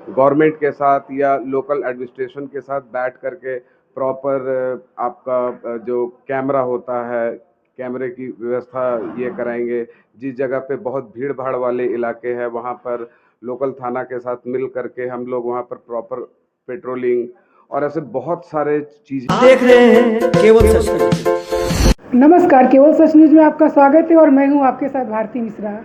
Government के साथ या लोकल एडमिनिस्ट्रेशन के साथ बैठ करके प्रॉपर आपका जो कैमरा होता है, कैमरे की व्यवस्था ये कराएंगे। जिस जगह पे बहुत भीड़ भाड़ वाले इलाके हैं वहाँ पर लोकल थाना के साथ मिल करके हम लोग वहाँ पर प्रॉपर पेट्रोलिंग और ऐसे बहुत सारे चीज़ देख रहे हैं केवल सच न्यूज। नमस्कार, केवल सच न्यूज में आपका स्वागत है और मैं हूं आपके साथ भारती मिश्रा।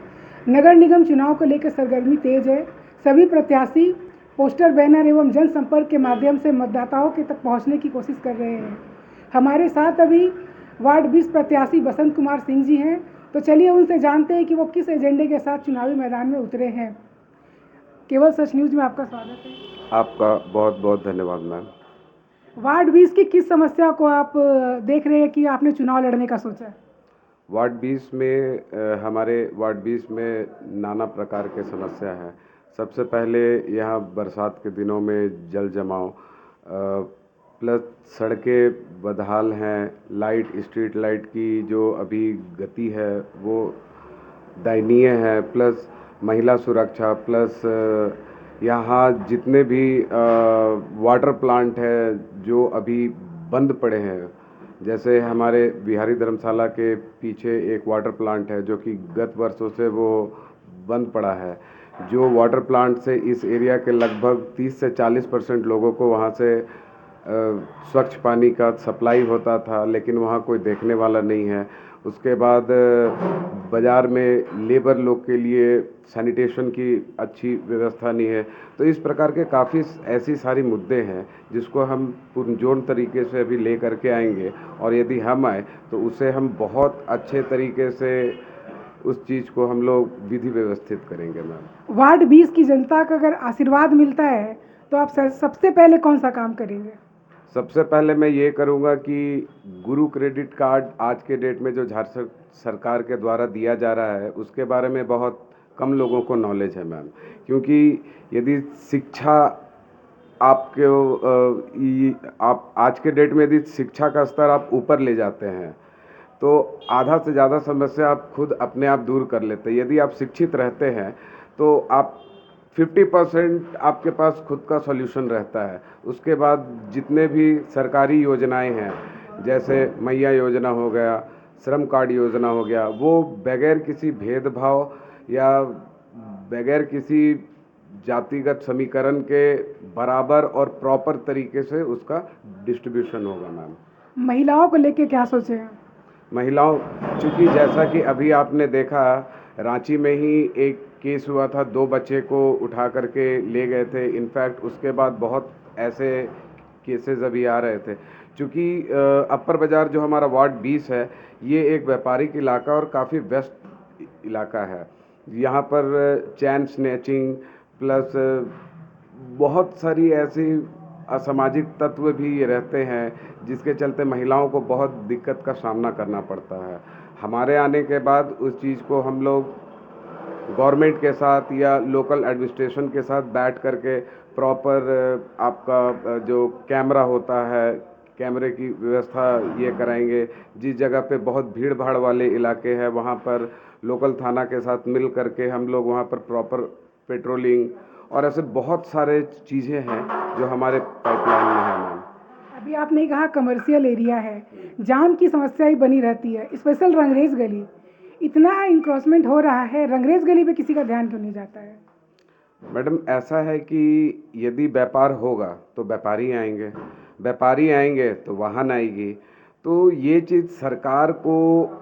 नगर निगम चुनाव को लेकर सरगर्मी तेज है। सभी प्रत्याशी पोस्टर, बैनर एवं जनसंपर्क के माध्यम से मतदाताओं के तक पहुंचने की कोशिश कर रहे हैं। हमारे साथ अभी वार्ड 20 प्रत्याशी बसंत कुमार सिंह जी हैं, तो चलिए उनसे जानते हैं कि वो किस एजेंडे के साथ चुनावी मैदान में उतरे हैं। केवल सच न्यूज में आपका स्वागत है। आपका बहुत बहुत धन्यवाद मैम। वार्ड 20 की किस समस्या को आप देख रहे हैं कि आपने चुनाव लड़ने का सोचा है? वार्ड 20 में हमारे वार्ड 20 में नाना प्रकार के समस्या है। सबसे पहले यहाँ बरसात के दिनों में जल जमाव प्लस सड़कें बदहाल हैं, लाइट स्ट्रीट लाइट की जो अभी गति है वो दयनीय है, प्लस महिला सुरक्षा, प्लस यहाँ जितने भी वाटर प्लांट है जो अभी बंद पड़े हैं, जैसे हमारे बिहारी धर्मशाला के पीछे एक वाटर प्लांट है जो कि गत वर्षों से वो बंद पड़ा है। जो वाटर प्लांट से इस एरिया के लगभग 30 से 40% लोगों को वहाँ से स्वच्छ पानी का सप्लाई होता था, लेकिन वहाँ कोई देखने वाला नहीं है। उसके बाद बाज़ार में लेबर लोग के लिए सैनिटेशन की अच्छी व्यवस्था नहीं है। तो इस प्रकार के काफ़ी ऐसी सारी मुद्दे हैं जिसको हम पुरजोर तरीके से अभी ले करके आएंगे, और यदि हम आए तो उसे हम बहुत अच्छे तरीके से उस चीज़ को हम लोग विधि व्यवस्थित करेंगे मैम। वार्ड 20 की जनता का अगर आशीर्वाद मिलता है तो आप सबसे पहले कौन सा काम करेंगे? सबसे पहले मैं ये करूँगा कि गुरु क्रेडिट कार्ड आज के डेट में जो झारखंड सरकार के द्वारा दिया जा रहा है उसके बारे में बहुत कम लोगों को नॉलेज है मैम। क्योंकि यदि शिक्षा आपके आप आज के डेट में यदि शिक्षा का स्तर आप ऊपर ले जाते हैं तो आधा से ज़्यादा समस्या आप खुद अपने आप दूर कर लेते हैं। यदि आप शिक्षित रहते हैं तो आप 50% आपके पास खुद का सॉल्यूशन रहता है। उसके बाद जितने भी सरकारी योजनाएं हैं, जैसे मैया योजना हो गया, श्रम कार्ड योजना हो गया, वो बगैर किसी भेदभाव या बगैर किसी जातिगत समीकरण के बराबर और प्रॉपर तरीके से उसका डिस्ट्रीब्यूशन होगा मैम। महिलाओं को लेके क्या सोचे हैं? महिलाओं, चूँकि जैसा कि अभी आपने देखा रांची में ही एक केस हुआ था, 2 बच्चे को उठा करके ले गए थे। इनफैक्ट उसके बाद बहुत ऐसे केसेस अभी आ रहे थे। चूँकि अपर बाज़ार जो हमारा वार्ड 20 है ये एक व्यापारिक इलाका और काफ़ी व्यस्त इलाका है। यहाँ पर चैन स्नैचिंग प्लस बहुत सारी ऐसी असामाजिक तत्व भी ये रहते हैं जिसके चलते महिलाओं को बहुत दिक्कत का सामना करना पड़ता है। हमारे आने के बाद उस चीज़ को हम लोग गवर्नमेंट के साथ या लोकल एडमिनिस्ट्रेशन के साथ बैठ करके प्रॉपर आपका जो कैमरा होता है, कैमरे की व्यवस्था ये कराएंगे। जिस जगह पे बहुत भीड़ भाड़ वाले इलाके हैं वहाँ पर लोकल थाना के साथ मिल करके हम लोग वहाँ पर प्रॉपर पेट्रोलिंग और ऐसे बहुत सारे चीज़ें हैं जो हमारे पाइपलाइन में है मैम। अभी आपने कहा कमर्शियल एरिया है, जाम की समस्या ही बनी रहती है, स्पेशल रंगरेज गली। इतना इंक्रोचमेंट हो रहा है, रंगरेज गली पे किसी का ध्यान क्यों नहीं जाता है? मैडम, ऐसा है कि यदि व्यापार होगा तो व्यापारी आएंगे तो वाहन आएगी। तो ये चीज़ सरकार को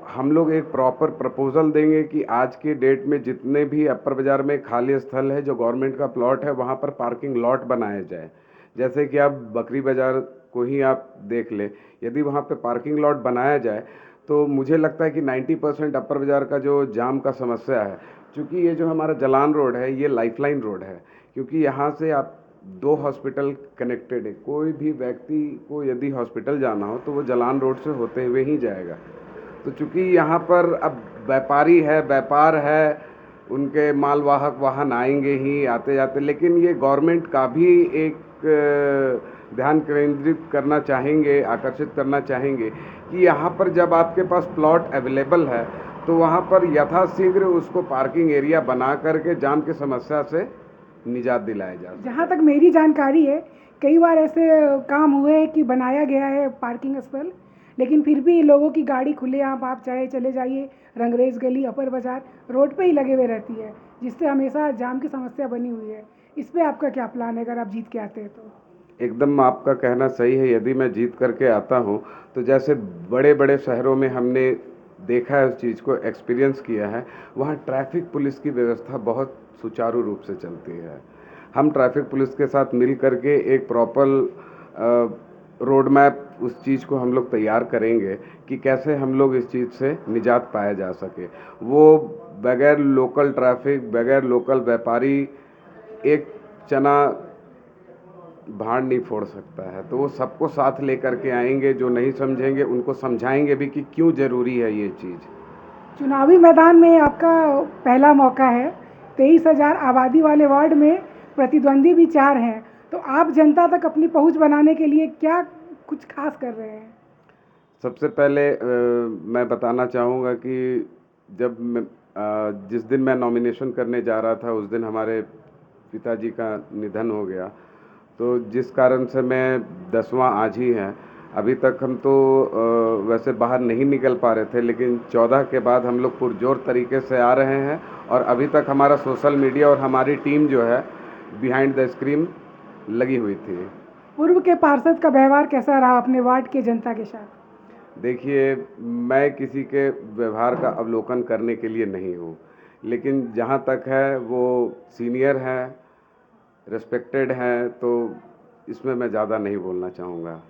हम लोग एक प्रॉपर प्रपोजल देंगे कि आज के डेट में जितने भी अपर बाज़ार में खाली स्थल है जो गवर्नमेंट का प्लॉट है वहाँ पर पार्किंग लॉट बनाया जाए। जैसे कि आप बकरी बाज़ार को ही आप देख ले, यदि वहाँ पे पार्किंग लॉट बनाया जाए तो मुझे लगता है कि 90% अपर बाज़ार का जो जाम का समस्या है, क्योंकि ये जो हमारा जलान रोड है ये लाइफलाइन रोड है, क्योंकि यहाँ से आप 2 हॉस्पिटल कनेक्टेड है। कोई भी व्यक्ति को यदि हॉस्पिटल जाना हो तो वो जलान रोड से होते हुए ही जाएगा। तो चूँकि यहाँ पर अब व्यापारी है, व्यापार है, उनके मालवाहक वाहन आएंगे ही आते जाते, लेकिन ये गवर्नमेंट का भी एक ध्यान केंद्रित करना चाहेंगे, आकर्षित करना चाहेंगे कि यहाँ पर जब आपके पास प्लॉट अवेलेबल है तो वहाँ पर यथाशीघ्र उसको पार्किंग एरिया बना करके जाम की समस्या से निजात दिलाया जा सके। जहाँ तक मेरी जानकारी है, कई बार ऐसे काम हुए हैं कि बनाया गया है पार्किंग स्थल, लेकिन फिर भी लोगों की गाड़ी खुलेआम आप चाहे चले जाइए, रंगरेज गली, अपर बाजार, रोड पे ही लगे हुए रहती है, जिससे हमेशा जाम की समस्या बनी हुई है। इस पे आपका क्या प्लान है अगर आप जीत के आते हैं तो? एकदम आपका कहना सही है। यदि मैं जीत करके आता हूँ तो जैसे बड़े बड़े शहरों में हमने देखा है, उस चीज़ को एक्सपीरियंस किया है, वहाँ ट्रैफिक पुलिस की व्यवस्था बहुत सुचारू रूप से चलती है। हम ट्रैफिक पुलिस के साथ मिल करके एक प्रॉपर रोड मैप उस चीज़ को हम लोग तैयार करेंगे कि कैसे हम लोग इस चीज़ से निजात पाया जा सके। वो बगैर लोकल ट्रैफिक, बगैर लोकल व्यापारी एक चना भाड़ नहीं फोड़ सकता है। तो वो सबको साथ लेकर के आएंगे, जो नहीं समझेंगे उनको समझाएंगे भी कि क्यों ज़रूरी है ये चीज़। चुनावी मैदान में आपका पहला मौका है। 23,000 आबादी वाले वार्ड में प्रतिद्वंदी भी 4 हैं, तो आप जनता तक अपनी पहुंच बनाने के लिए क्या कुछ खास कर रहे हैं? सबसे पहले मैं बताना चाहूँगा कि जिस दिन मैं नॉमिनेशन करने जा रहा था, उस दिन हमारे पिताजी का निधन हो गया। तो जिस कारण से मैं 10वां आज ही है। अभी तक हम तो वैसे बाहर नहीं निकल पा रहे थे, लेकिन 14 के बाद हम लोग पुरजोर तरीके से आ रहे हैं। और अभी तक हमारा सोशल मीडिया और हमारी टीम जो है बिहाइंड द स्क्रीन लगी हुई थी। पूर्व के पार्षद का व्यवहार कैसा रहा अपने वार्ड के जनता के साथ? देखिए, मैं किसी के व्यवहार का अवलोकन करने के लिए नहीं हूँ, लेकिन जहाँ तक है वो सीनियर है, रिस्पेक्टेड है, तो इसमें मैं ज़्यादा नहीं बोलना चाहूँगा।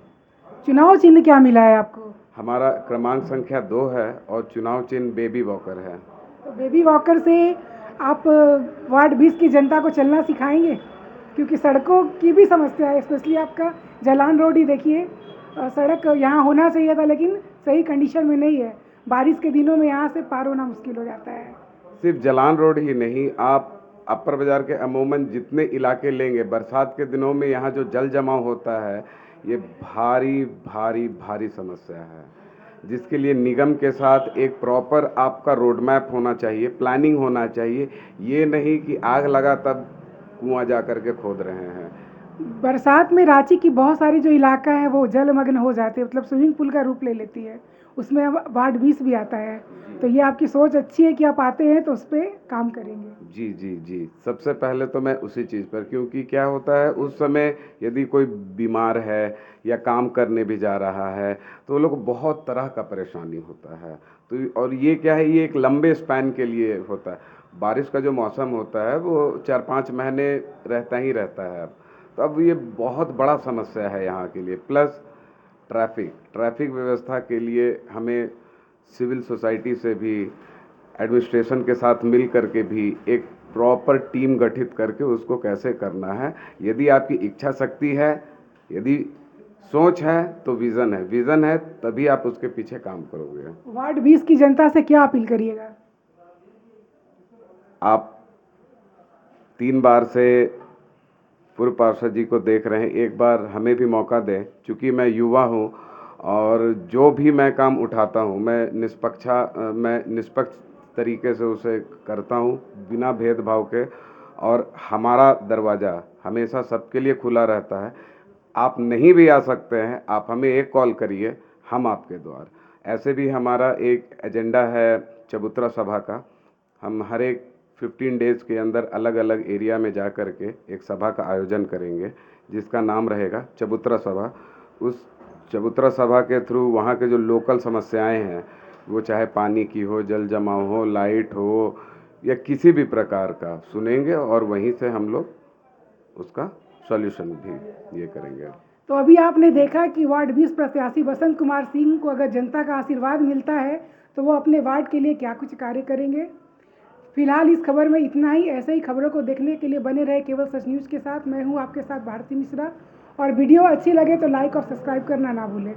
चुनाव चिन्ह क्या मिला है आपको? हमारा क्रमांक संख्या 2 है और चुनाव चिन्ह बेबी वॉकर है। तो बेबी वॉकर से आप वार्ड 20 की जनता को चलना सिखाएंगे? क्योंकि सड़कों की भी समस्या है, स्पेशली आपका जलान रोड ही देखिए, सड़क यहाँ होना चाहिए था लेकिन सही कंडीशन में नहीं है। बारिश के दिनों में यहाँ से पार होना मुश्किल हो जाता है। सिर्फ जलान रोड ही नहीं, आप अपर बाजार के अमूमन जितने इलाके लेंगे, बरसात के दिनों में यहाँ जो जल जमाव होता है, ये भारी भारी भारी समस्या है, जिसके लिए निगम के साथ एक प्रॉपर आपका रोड मैप होना चाहिए, प्लानिंग होना चाहिए। ये नहीं कि आग लगा तब कुआं जा कर के खोद रहे हैं। बरसात में रांची की बहुत सारी जो इलाका है वो जलमग्न हो जाते हैं, मतलब स्विमिंग पूल का रूप ले लेती है। उसमें अब वार्ड 20 भी आता है, तो ये आपकी सोच अच्छी है कि आप आते हैं तो उस पर काम करेंगे। जी जी जी, सबसे पहले तो मैं उसी चीज़ पर, क्योंकि क्या होता है उस समय यदि कोई बीमार है या काम करने भी जा रहा है तो वो लोग बहुत तरह का परेशानी होता है। तो और ये क्या है, ये एक लंबे स्पैन के लिए होता है। बारिश का जो मौसम होता है वो 4-5 महीने रहता ही रहता है। तो अब ये बहुत बड़ा समस्या है यहाँ के लिए। प्लस ट्रैफिक व्यवस्था के लिए हमें सिविल सोसाइटी से भी, एडमिनिस्ट्रेशन के साथ मिल करके भी एक प्रॉपर टीम गठित करके उसको कैसे करना है। यदि आपकी इच्छा शक्ति है, यदि सोच है, तो विज़न है तभी आप उसके पीछे काम करोगे। वार्ड 20 की जनता से क्या अपील करिएगा? आप 3 बार से पूर्व पार्षद जी को देख रहे हैं, एक बार हमें भी मौका दें। चूँकि मैं युवा हूँ और जो भी मैं काम उठाता हूँ मैं निष्पक्ष तरीके से उसे करता हूँ, बिना भेदभाव के। और हमारा दरवाज़ा हमेशा सबके लिए खुला रहता है। आप नहीं भी आ सकते हैं, आप हमें एक कॉल करिए, हम आपके द्वार। ऐसे भी हमारा एक एजेंडा है चबूतरा सभा का। हम हर एक 15 डेज़ के अंदर अलग अलग एरिया में जा कर के एक सभा का आयोजन करेंगे, जिसका नाम रहेगा चबूतरा सभा। उस चबूतरा सभा के थ्रू वहाँ के जो लोकल समस्याएं हैं, वो चाहे पानी की हो, जल जमाव हो, लाइट हो, या किसी भी प्रकार का सुनेंगे और वहीं से हम लोग उसका सॉल्यूशन भी ये करेंगे। तो अभी आपने देखा कि वार्ड 20 प्रत्याशी बसंत कुमार सिंह को अगर जनता का आशीर्वाद मिलता है तो वो अपने वार्ड के लिए क्या कुछ कार्य करेंगे। फिलहाल इस खबर में इतना ही। ऐसे ही खबरों को देखने के लिए बने रहे केवल सच न्यूज़ के साथ। मैं हूं आपके साथ भारती मिश्रा, और वीडियो अच्छी लगे तो लाइक और सब्सक्राइब करना ना भूलें।